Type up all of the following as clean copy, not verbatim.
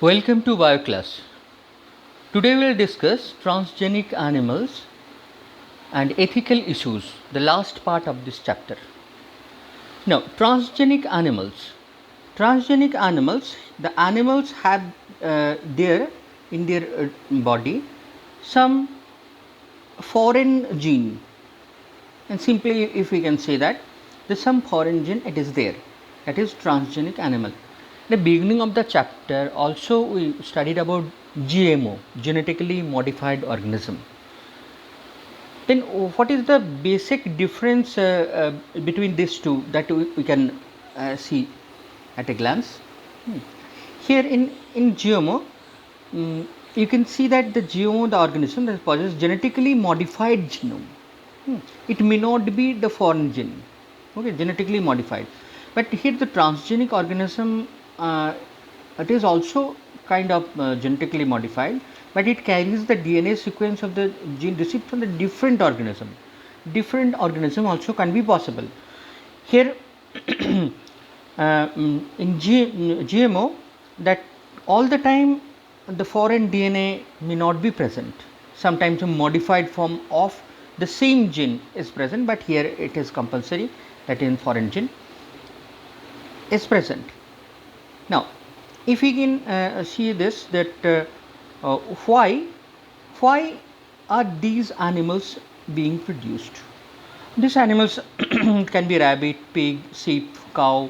Welcome to BioClass. Today we will discuss transgenic animals and ethical issues, the last part of this chapter. Now, transgenic animals, the animals have there in their body some foreign gene, and simply if we can say that there's some foreign gene, it is there, that is transgenic animal. The beginning of the chapter also we studied about GMO, genetically modified organism. Then what is the basic difference between these two that we can see at a glance? Here in GMO, you can see that the GMO, the organism that possesses genetically modified genome. It may not be the foreign gene, okay, genetically modified. But here the transgenic organism, it is also kind of genetically modified, but it carries the DNA sequence of the gene received from the different organism. Different organism also can be possible. Here in GMO, that all the time the foreign DNA may not be present. Sometimes a modified form of the same gene is present, but here it is compulsory that in foreign gene is present. Now, if we can see this, that why are these animals being produced? These animals can be rabbit, pig, sheep, cow,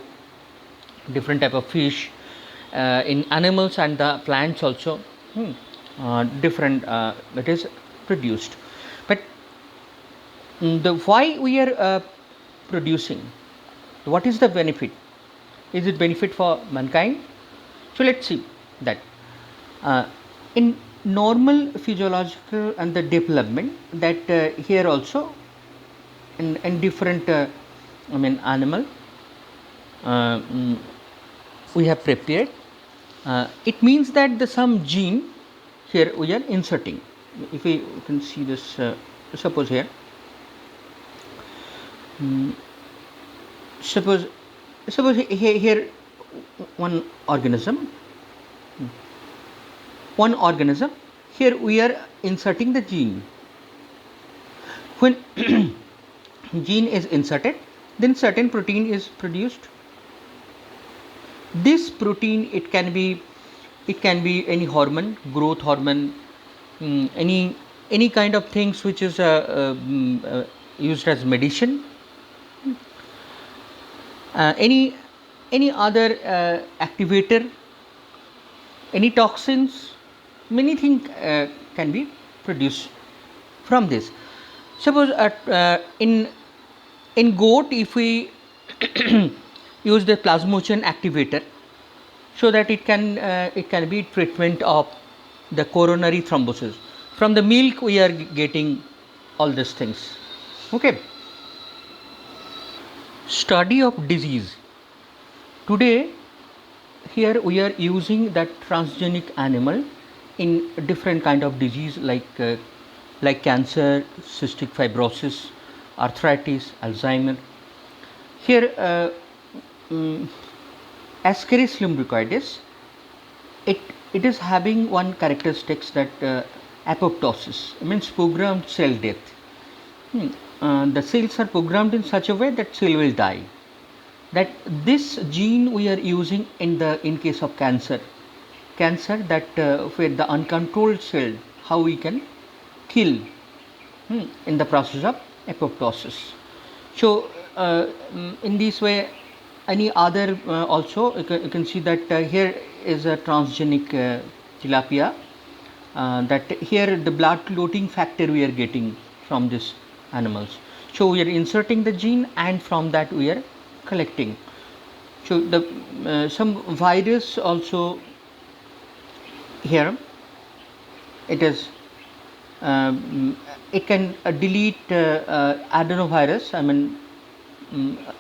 different type of fish. In animals and the plants also, different it is produced. But the why we are producing? What is the benefit? Is it benefit for mankind? So let's see that in normal physiological and the development, that here also in different animal we have prepared. It means that the some gene here we are inserting. If we can see this, suppose here, suppose here one organism, here we are inserting the gene. When gene is inserted, then certain protein is produced. This protein, it can be any hormone, growth hormone, any kind of things which is used as medicine, any other activator, any toxins, many things can be produced from this. Suppose in goat, if we use the plasminogen activator, so that it can be treatment of the coronary thrombosis. From the milk we are getting all these things. Okay. Study of disease. Today here we are using that transgenic animal in different kind of disease like cancer, cystic fibrosis, arthritis, Alzheimer. Here Ascaris lumbricoides, it is having one characteristics, that apoptosis, means programmed cell death. The cells are programmed in such a way that cell will die. That this gene we are using in case of cancer, that where the uncontrolled cell, how we can kill in the process of apoptosis. So in this way, any other also you can see that here is a transgenic tilapia, that here the blood clotting factor we are getting from this animals. So we are inserting the gene, and from that we are collecting. So the some virus also here, it is it can delete adenovirus,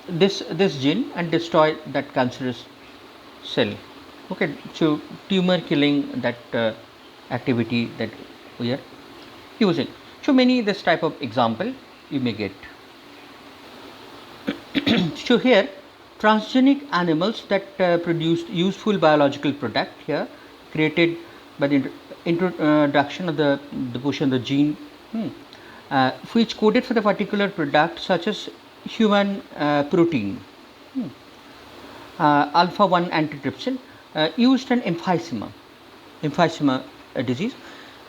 this gene, and destroy that cancerous cell. Okay, so tumor killing, that activity that we are using. So many this type of example you may get. So here transgenic animals that produce useful biological product, here you created by the introduction of the portion of the gene, which coded for the particular product, such as human protein, alpha 1 antitrypsin, used in emphysema disease.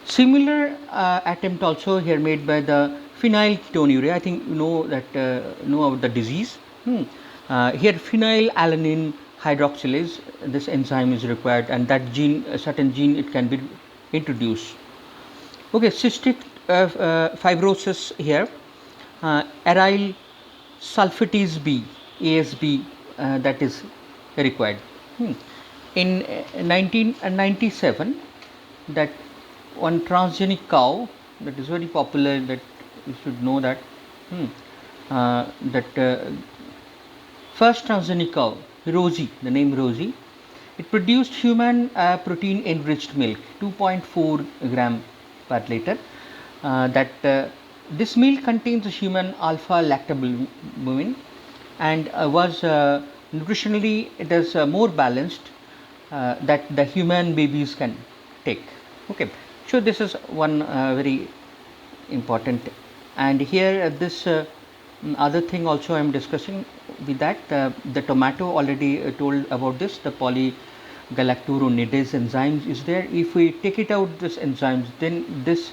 Similar attempt also here made by the phenylketonuria. I think you know that know about the disease. Here phenylalanine hydroxylase, this enzyme is required, and that gene, a certain gene, it can be introduced. Okay, cystic fibrosis here, aryl sulfatase B, ASB, that is required. In 1997, that one transgenic cow that is very popular, that you should know that, first transgenic cow, Rosie, the name Rosie, it produced human protein enriched milk, 2.4 gram per liter. This milk contains human alpha lactalbumin, and was nutritionally, it is more balanced that the human babies can take. Okay, so this is one very important. And here this other thing also I am discussing with that, the tomato, already told about this, the polygalacturonidase enzymes is there. If we take it out, this enzymes, then this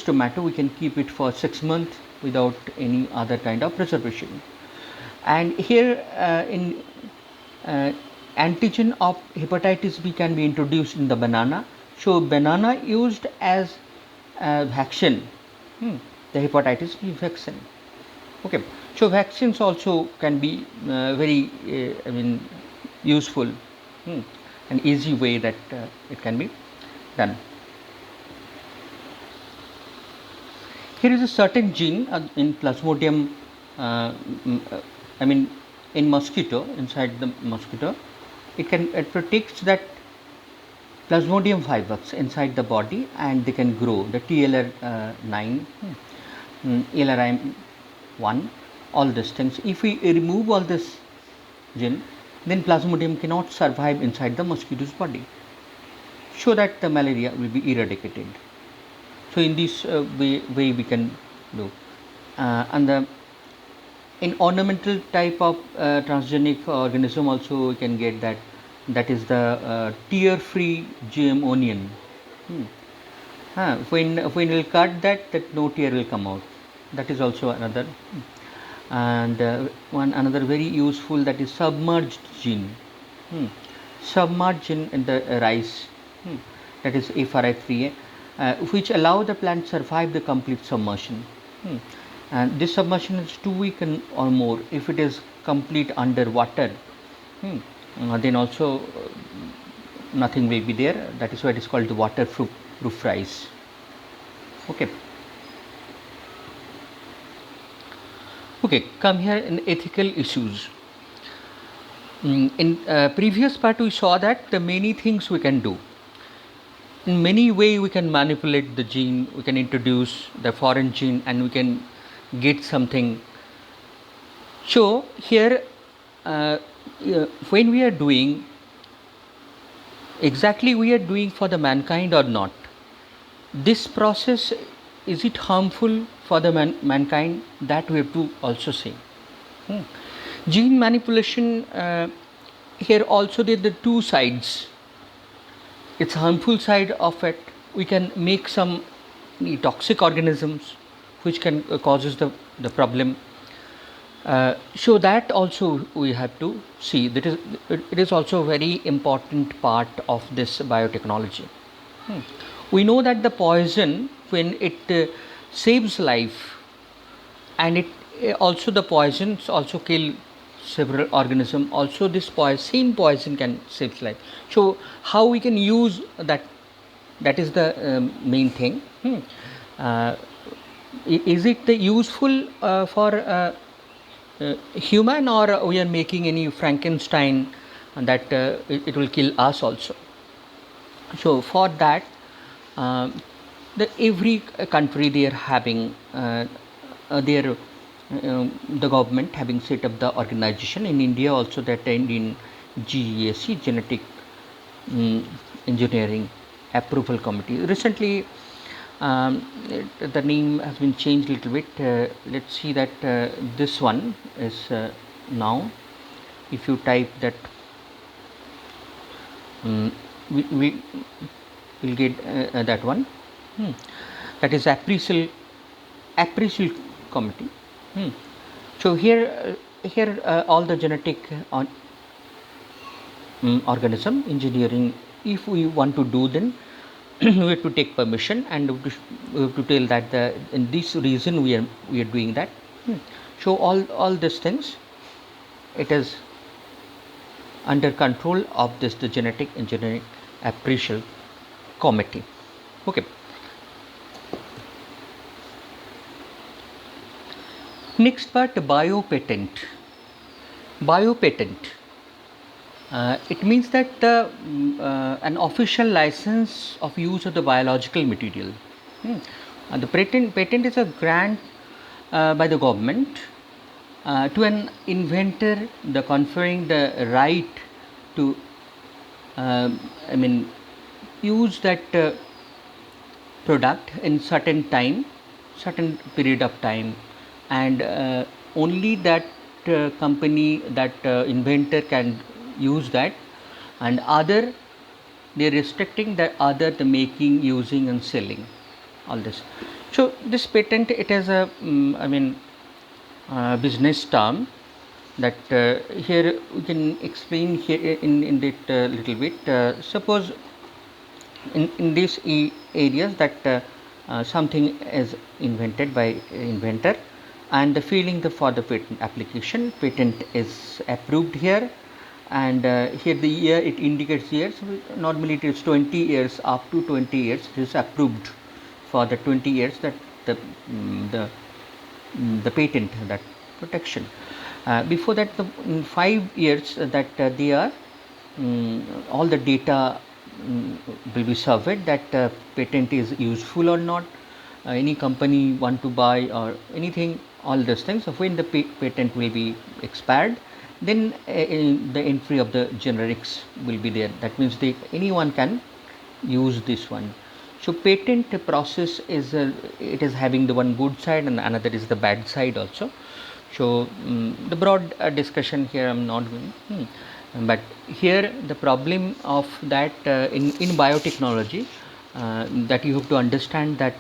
tomato we can keep it for 6 months without any other kind of preservation. And here in antigen of hepatitis B can be introduced in the banana. So banana used as vaccine, the hepatitis B vaccine. Okay, so vaccines also can be very useful, an easy way that it can be done. Here is a certain gene in Plasmodium, in mosquito, inside the mosquito, it protects that Plasmodium fibers inside the body, and they can grow, the TLR9, LRI1, all these things. If we remove all this gene, then Plasmodium cannot survive inside the mosquito's body, so that the malaria will be eradicated. So in this way we can do. And in ornamental type of transgenic organism also we can get that, that is the tear-free GM onion. When we will cut that no tear will come out. That is also another. And another very useful, that is submerged gene. Submerged gene in the rice, that is FRI3A, which allow the plant to survive the complete submersion. And this submersion is 2 weeks or more. If it is complete underwater, then also nothing will be there. That is why it is called the waterproof rice. Okay. Okay, come here in ethical issues. In previous part we saw that the many things we can do. In many ways we can manipulate the gene, we can introduce the foreign gene, and we can get something. So here when we are doing, exactly we are doing for the mankind or not, this process, is it harmful for the mankind, that we have to also say. Gene manipulation, here also there are the two sides. It's harmful side of it. We can make some toxic organisms which can causes the problem. So that also we have to see. That is, it is also a very important part of this biotechnology. We know that the poison, when it saves life, and it also the poisons also kill several organisms. Also this same poison can save life. So how we can use that, that is the main thing. Is it useful for human, or we are making any Frankenstein that it will kill us also? So for that, every country they are having the government having set up the organization. In India also, that in GESC, genetic Engineering Approval Committee. Recently, the name has been changed a little bit. Let's see that this one is now. If you type that, we will get that one. That is appraisal committee. So here all the genetic organism engineering, if we want to do, then we have to take permission, and we have to tell that in this reason we are doing that. So all these things, it is under control of the genetic engineering appraisal committee. Okay. Next part, biopatent. Biopatent. It means that an official license of use of the biological material. The patent is a grant by the government to an inventor, the conferring the right to use that product in certain period of time, and only that company, that inventor can use that, and other, they are restricting the other, the making, using and selling, all this. So this patent, it has a business term that here we can explain here in that little bit. Suppose in these areas that something is invented by inventor, and the filing for the patent application, patent is approved here, and here the year it indicates years. Normally it is 20 years, up to 20 years it is approved for the 20 years that the patent, that protection. Before that, in 5 years that they are all the data will be surveyed, that patent is useful or not, any company want to buy or anything, all these things. So when the patent will be expired, then the entry of the generics will be there. That means anyone can use this one. So patent process is it is having the one good side and another is the bad side also. So the broad discussion here I am not doing, but here the problem of that in biotechnology, that you have to understand that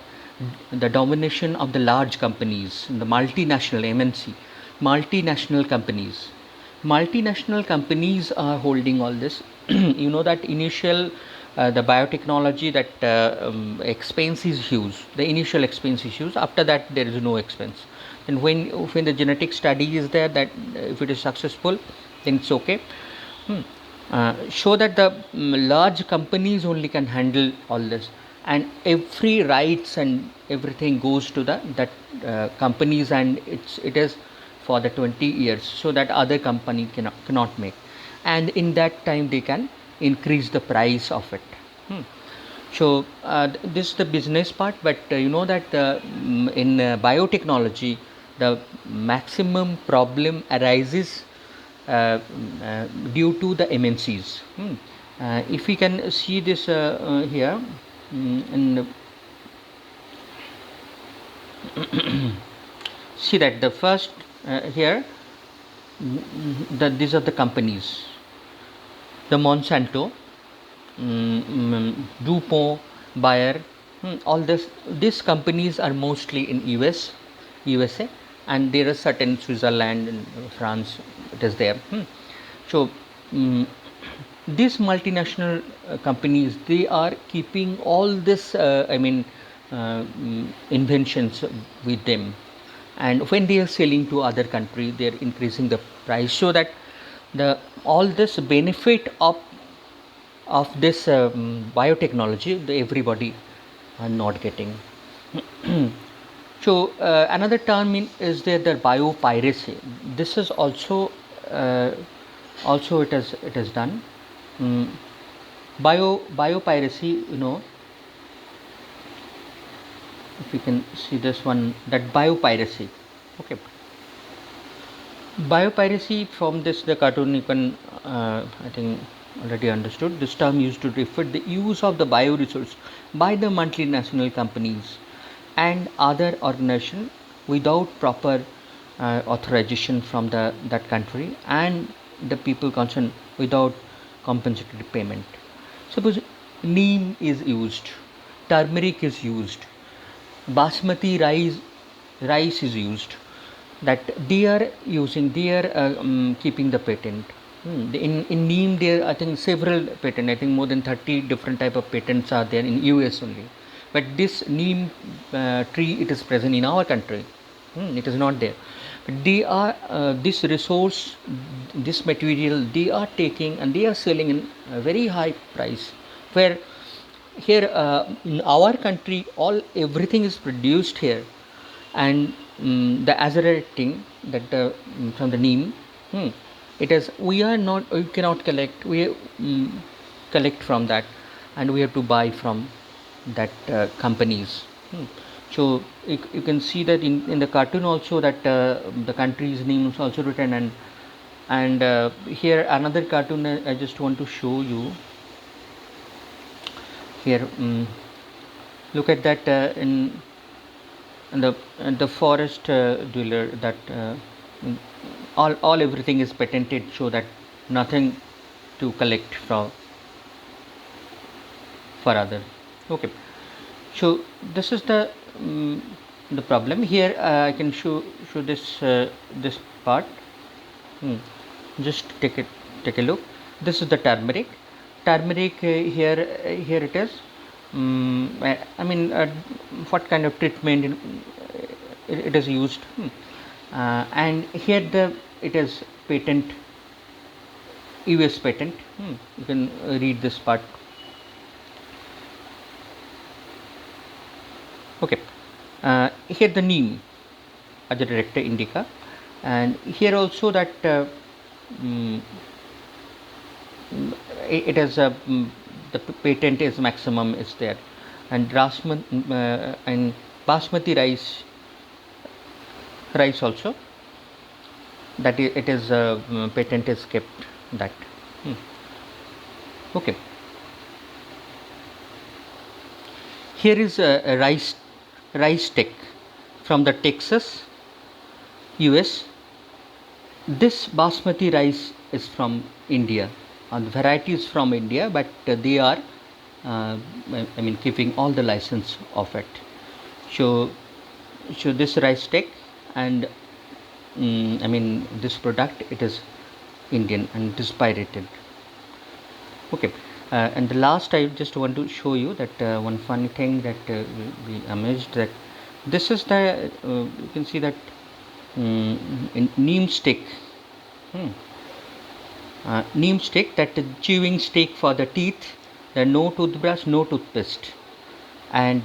the domination of the large companies, the multinational MNC, multinational companies are holding all this. You know that initial the biotechnology, that expense is huge, the initial expense is huge, after that there is no expense. And when the genetic study is there, that if it is successful, then it's okay. Show that the large companies only can handle all this, and every rights and everything goes to that companies, and it is for the 20 years, so that other company cannot make, and in that time they can increase the price of it. So this is the business part, but you know that in biotechnology the maximum problem arises due to the MNCs. If we can see this here, and see that the first here, these are the companies, the Monsanto, DuPont, Bayer, all these companies are mostly in USA, and there are certain Switzerland and France, it is there. So these multinational companies, they are keeping all this inventions with them, and when they are selling to other country, they are increasing the price, so that all this benefit of this biotechnology, everybody are not getting. So another term is there, the biopiracy. This is also it is done. Biopiracy, you know, if you can see this one, that biopiracy. Okay, biopiracy, from this the cartoon you can I think already understood. This term used to refer the use of the bioresource by the multinational companies and other organization without proper authorization from that country and the people concerned without compensatory payment. Suppose neem is used, turmeric is used, basmati rice is used, that they are keeping the patent. In neem there I think several patent, I think more than 30 different type of patents are there in US only, but this neem tree, it is present in our country. It is not there, but they are this resource, this material they are taking and they are selling in a very high price, where here in our country all everything is produced here, and the azarating that from the neem, it is, we cannot collect, we collect from that, and we have to buy from that companies. So you can see that in the cartoon also that the country's name is also written, and here another cartoon I just want to show you here. Look at that in the forest dweller, that all everything is patented, so that nothing to collect from for other. Okay, so this is the problem here. I can show this part. Just take a look. This is the turmeric. Here it is. I mean, what kind of treatment it is used. And here it is patent, US patent. You can read this part. Okay, here the neem as a director indica, and here also that it is the patent is maximum is there, and and basmati rice also, that it is patent is kept that. Okay, here is a rice tech from the Texas, US. This basmati rice is from India, and the variety is from India, but they are I mean keeping all the license of it. So this rice tech, and I mean this product, it is Indian and it is pirated. Okay, and the last I just want to show you that one funny thing that we amazed, that this is the you can see that in neem stick. Neem stick, that chewing stick for the teeth, no toothbrush, no toothpaste, and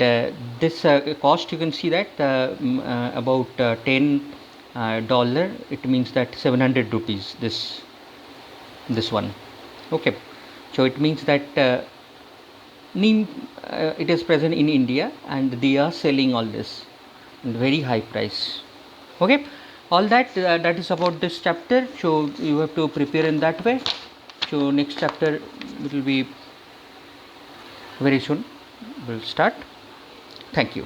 this cost, you can see that about $10, it means that 700 rupees this one. Okay, so it means that neem it is present in India, and they are selling all this in very high price. Okay, all that that is about this chapter, so you have to prepare in that way. So next chapter will be very soon, will start. Thank you.